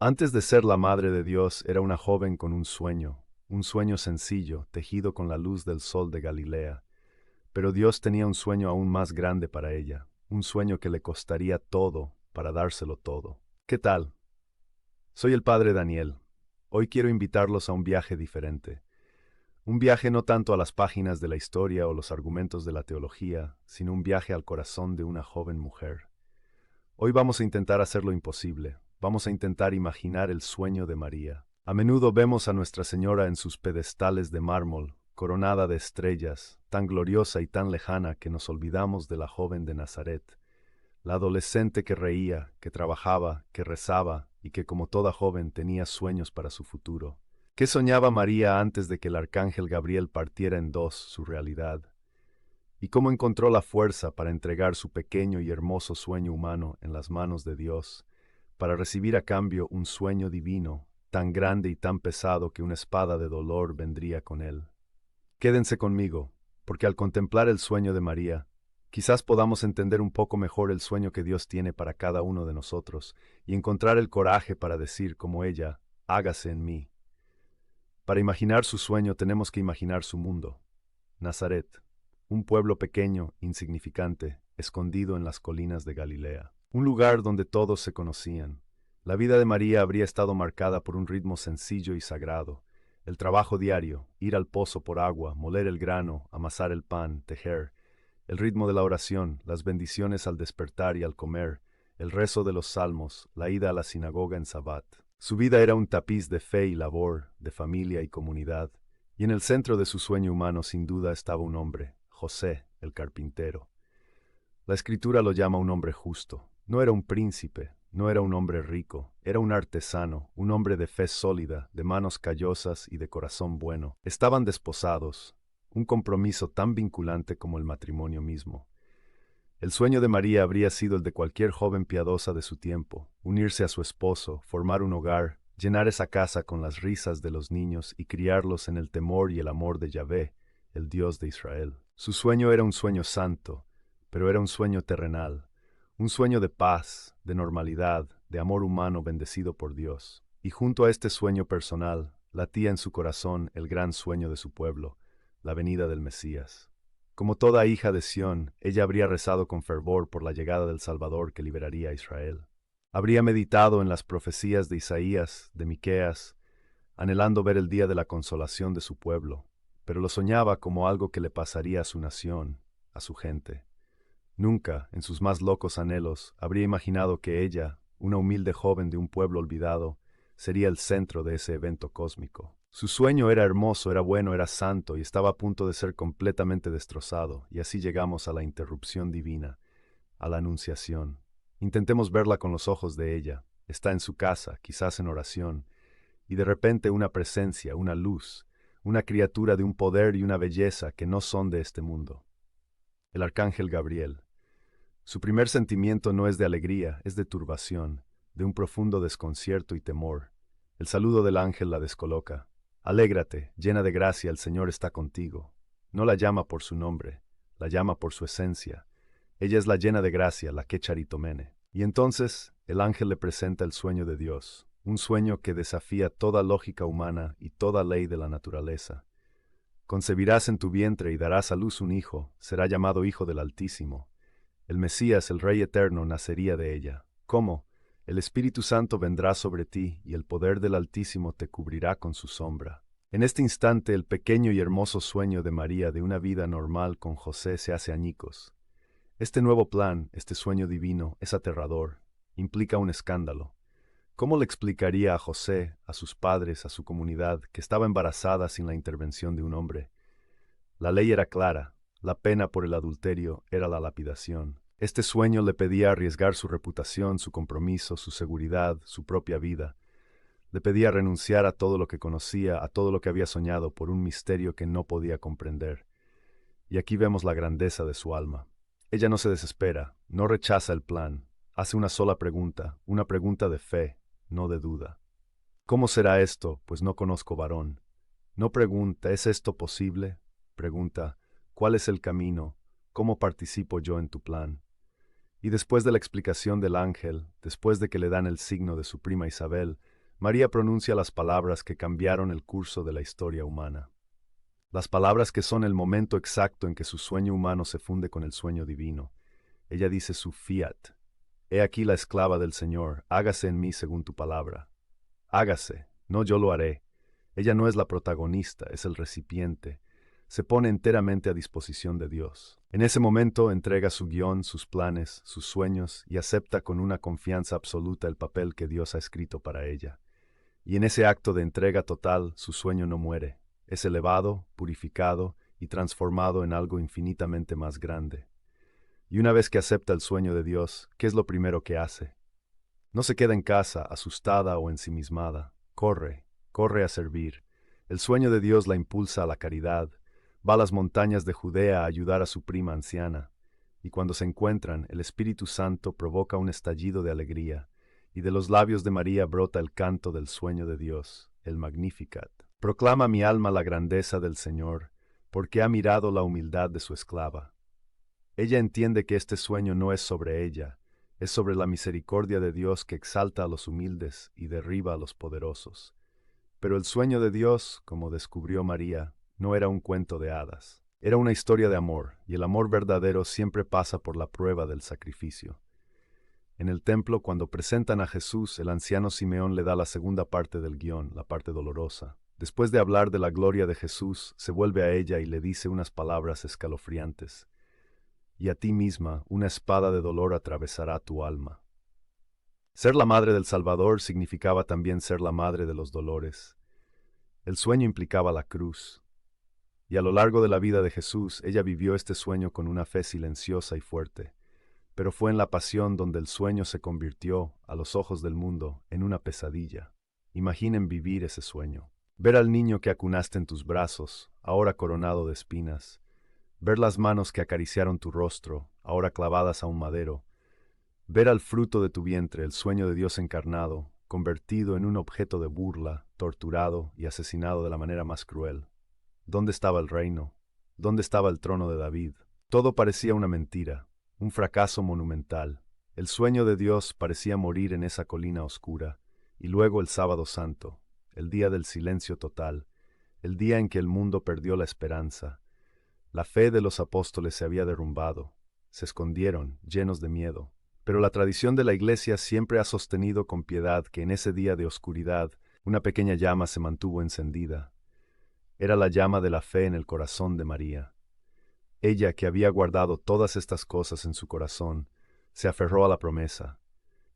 Antes de ser la madre de Dios, era una joven con un sueño sencillo, tejido con la luz del sol de Galilea. Pero Dios tenía un sueño aún más grande para ella, un sueño que le costaría todo para dárselo todo. ¿Qué tal? Soy el padre Daniel. Hoy quiero invitarlos a un viaje diferente. Un viaje no tanto a las páginas de la historia o los argumentos de la teología, sino un viaje al corazón de una joven mujer. Hoy vamos a intentar hacer lo imposible. Vamos a intentar imaginar el sueño de María. A menudo vemos a Nuestra Señora en sus pedestales de mármol, coronada de estrellas, tan gloriosa y tan lejana que nos olvidamos de la joven de Nazaret, la adolescente que reía, que trabajaba, que rezaba y que como toda joven tenía sueños para su futuro. ¿Qué soñaba María antes de que el arcángel Gabriel partiera en dos su realidad? ¿Y cómo encontró la fuerza para entregar su pequeño y hermoso sueño humano en las manos de Dios, para recibir a cambio un sueño divino, tan grande y tan pesado que una espada de dolor vendría con él? Quédense conmigo, porque al contemplar el sueño de María, quizás podamos entender un poco mejor el sueño que Dios tiene para cada uno de nosotros y encontrar el coraje para decir como ella, hágase en mí. Para imaginar su sueño tenemos que imaginar su mundo. Nazaret, un pueblo pequeño, insignificante, escondido en las colinas de Galilea. Un lugar donde todos se conocían. La vida de María habría estado marcada por un ritmo sencillo y sagrado. El trabajo diario, ir al pozo por agua, moler el grano, amasar el pan, tejer. El ritmo de la oración, las bendiciones al despertar y al comer, el rezo de los salmos, la ida a la sinagoga en Sabbat. Su vida era un tapiz de fe y labor, de familia y comunidad. Y en el centro de su sueño humano sin duda estaba un hombre, José, el carpintero. La escritura lo llama un hombre justo. No era un príncipe, no era un hombre rico, era un artesano, un hombre de fe sólida, de manos callosas y de corazón bueno. Estaban desposados, un compromiso tan vinculante como el matrimonio mismo. El sueño de María habría sido el de cualquier joven piadosa de su tiempo, unirse a su esposo, formar un hogar, llenar esa casa con las risas de los niños y criarlos en el temor y el amor de Yahvé, el Dios de Israel. Su sueño era un sueño santo, pero era un sueño terrenal, un sueño de paz, de normalidad, de amor humano bendecido por Dios. Y junto a este sueño personal, latía en su corazón el gran sueño de su pueblo, la venida del Mesías. Como toda hija de Sión, ella habría rezado con fervor por la llegada del Salvador que liberaría a Israel. Habría meditado en las profecías de Isaías, de Miqueas, anhelando ver el día de la consolación de su pueblo, pero lo soñaba como algo que le pasaría a su nación, a su gente. Nunca, en sus más locos anhelos, habría imaginado que ella, una humilde joven de un pueblo olvidado, sería el centro de ese evento cósmico. Su sueño era hermoso, era bueno, era santo y estaba a punto de ser completamente destrozado, y así llegamos a la interrupción divina, a la anunciación. Intentemos verla con los ojos de ella. Está en su casa, quizás en oración, y de repente una presencia, una luz, una criatura de un poder y una belleza que no son de este mundo. El arcángel Gabriel. Su primer sentimiento no es de alegría, es de turbación, de un profundo desconcierto y temor. El saludo del ángel la descoloca. Alégrate, llena de gracia, el Señor está contigo. No la llama por su nombre, la llama por su esencia. Ella es la llena de gracia, la que charitomene. Y entonces el ángel le presenta el sueño de Dios, un sueño que desafía toda lógica humana y toda ley de la naturaleza. Concebirás en tu vientre y darás a luz un hijo, será llamado Hijo del Altísimo. El Mesías, el Rey eterno, nacería de ella. ¿Cómo? El Espíritu Santo vendrá sobre ti y el poder del Altísimo te cubrirá con su sombra. En este instante el pequeño y hermoso sueño de María de una vida normal con José se hace añicos. Este nuevo plan, este sueño divino, es aterrador, implica un escándalo. ¿Cómo le explicaría a José, a sus padres, a su comunidad, que estaba embarazada sin la intervención de un hombre? La ley era clara, la pena por el adulterio era la lapidación. Este sueño le pedía arriesgar su reputación, su compromiso, su seguridad, su propia vida. Le pedía renunciar a todo lo que conocía, a todo lo que había soñado por un misterio que no podía comprender. Y aquí vemos la grandeza de su alma. Ella no se desespera, no rechaza el plan, hace una sola pregunta, una pregunta de fe, no de duda. ¿Cómo será esto? Pues no conozco varón. No pregunta, ¿es esto posible? Pregunta, ¿cuál es el camino? ¿Cómo participo yo en tu plan? Y después de la explicación del ángel, después de que le dan el signo de su prima Isabel, María pronuncia las palabras que cambiaron el curso de la historia humana. Las palabras que son el momento exacto en que su sueño humano se funde con el sueño divino. Ella dice su fiat. He aquí la esclava del Señor, hágase en mí según tu palabra. Hágase, no yo lo haré. Ella no es la protagonista, es el recipiente. Se pone enteramente a disposición de Dios. En ese momento entrega su guión, sus planes, sus sueños y acepta con una confianza absoluta el papel que Dios ha escrito para ella. Y en ese acto de entrega total, su sueño no muere. Es elevado, purificado y transformado en algo infinitamente más grande. Y una vez que acepta el sueño de Dios, ¿qué es lo primero que hace? No se queda en casa, asustada o ensimismada. Corre a servir. El sueño de Dios la impulsa a la caridad. Va a las montañas de Judea a ayudar a su prima anciana. Y cuando se encuentran, el Espíritu Santo provoca un estallido de alegría, y de los labios de María brota el canto del sueño de Dios, el Magnificat. Proclama mi alma la grandeza del Señor, porque ha mirado la humildad de su esclava. Ella entiende que este sueño no es sobre ella, es sobre la misericordia de Dios que exalta a los humildes y derriba a los poderosos. Pero el sueño de Dios, como descubrió María, no era un cuento de hadas. Era una historia de amor, y el amor verdadero siempre pasa por la prueba del sacrificio. En el templo, cuando presentan a Jesús, el anciano Simeón le da la segunda parte del guión, la parte dolorosa. Después de hablar de la gloria de Jesús, se vuelve a ella y le dice unas palabras escalofriantes. Y a ti misma una espada de dolor atravesará tu alma. Ser la madre del Salvador significaba también ser la madre de los dolores. El sueño implicaba la cruz. Y a lo largo de la vida de Jesús, ella vivió este sueño con una fe silenciosa y fuerte. Pero fue en la pasión donde el sueño se convirtió, a los ojos del mundo, en una pesadilla. Imaginen vivir ese sueño. Ver al niño que acunaste en tus brazos, ahora coronado de espinas. Ver las manos que acariciaron tu rostro, ahora clavadas a un madero. Ver al fruto de tu vientre, el sueño de Dios encarnado, convertido en un objeto de burla, torturado y asesinado de la manera más cruel. ¿Dónde estaba el reino? ¿Dónde estaba el trono de David? Todo parecía una mentira, un fracaso monumental. El sueño de Dios parecía morir en esa colina oscura. Y luego el sábado santo, el día del silencio total, el día en que el mundo perdió la esperanza. La fe de los apóstoles se había derrumbado. Se escondieron, llenos de miedo. Pero la tradición de la Iglesia siempre ha sostenido con piedad que en ese día de oscuridad una pequeña llama se mantuvo encendida. Era la llama de la fe en el corazón de María. Ella, que había guardado todas estas cosas en su corazón, se aferró a la promesa.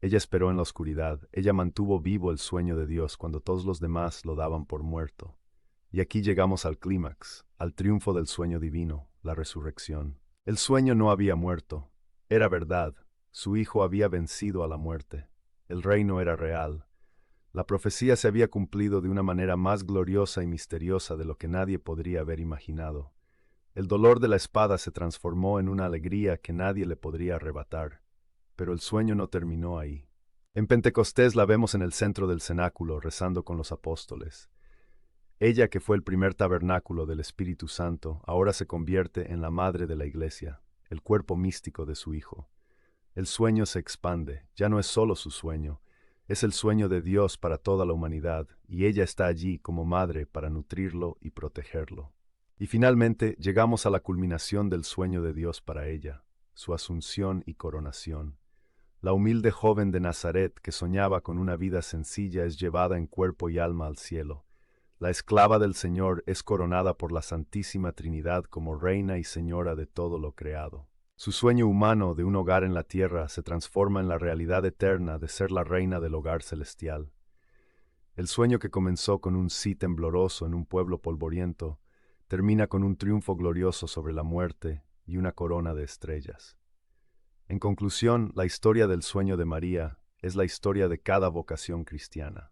Ella esperó en la oscuridad, ella mantuvo vivo el sueño de Dios cuando todos los demás lo daban por muerto. Y aquí llegamos al clímax, al triunfo del sueño divino, la resurrección. El sueño no había muerto, era verdad, su Hijo había vencido a la muerte, el reino era real. La profecía se había cumplido de una manera más gloriosa y misteriosa de lo que nadie podría haber imaginado. El dolor de la espada se transformó en una alegría que nadie le podría arrebatar. Pero el sueño no terminó ahí. En Pentecostés la vemos en el centro del cenáculo, rezando con los apóstoles. Ella, que fue el primer tabernáculo del Espíritu Santo, ahora se convierte en la madre de la Iglesia, el cuerpo místico de su Hijo. El sueño se expande, ya no es solo su sueño, es el sueño de Dios para toda la humanidad, y ella está allí como madre para nutrirlo y protegerlo. Y finalmente llegamos a la culminación del sueño de Dios para ella, su asunción y coronación. La humilde joven de Nazaret que soñaba con una vida sencilla es llevada en cuerpo y alma al cielo. La esclava del Señor es coronada por la Santísima Trinidad como reina y señora de todo lo creado. Su sueño humano de un hogar en la tierra se transforma en la realidad eterna de ser la reina del hogar celestial. El sueño que comenzó con un sí tembloroso en un pueblo polvoriento, termina con un triunfo glorioso sobre la muerte y una corona de estrellas. En conclusión, la historia del sueño de María es la historia de cada vocación cristiana.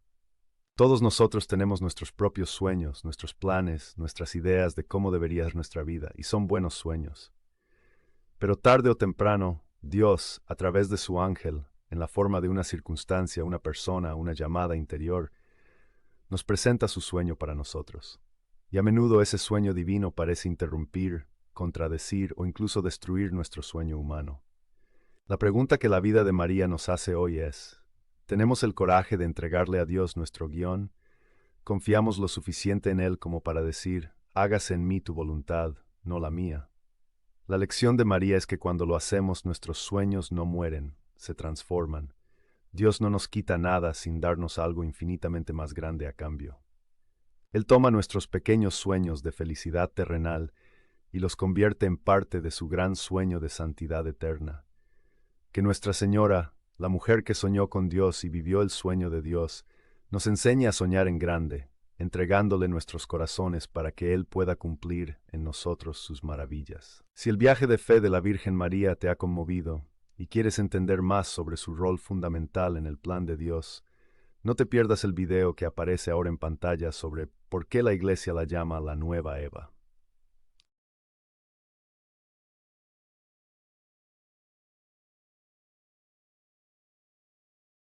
Todos nosotros tenemos nuestros propios sueños, nuestros planes, nuestras ideas de cómo debería ser nuestra vida, y son buenos sueños. Pero tarde o temprano, Dios, a través de su ángel, en la forma de una circunstancia, una persona, una llamada interior, nos presenta su sueño para nosotros. Y a menudo ese sueño divino parece interrumpir, contradecir o incluso destruir nuestro sueño humano. La pregunta que la vida de María nos hace hoy es: Tenemos el coraje de entregarle a Dios nuestro guión. Confiamos lo suficiente en Él como para decir, hágase en mí tu voluntad, no la mía. La lección de María es que cuando lo hacemos, nuestros sueños no mueren, se transforman. Dios no nos quita nada sin darnos algo infinitamente más grande a cambio. Él toma nuestros pequeños sueños de felicidad terrenal y los convierte en parte de su gran sueño de santidad eterna. Que Nuestra Señora, la mujer que soñó con Dios y vivió el sueño de Dios, nos enseñe a soñar en grande, entregándole nuestros corazones para que Él pueda cumplir en nosotros sus maravillas. Si el viaje de fe de la Virgen María te ha conmovido y quieres entender más sobre su rol fundamental en el plan de Dios, no te pierdas el video que aparece ahora en pantalla sobre por qué la Iglesia la llama la nueva Eva.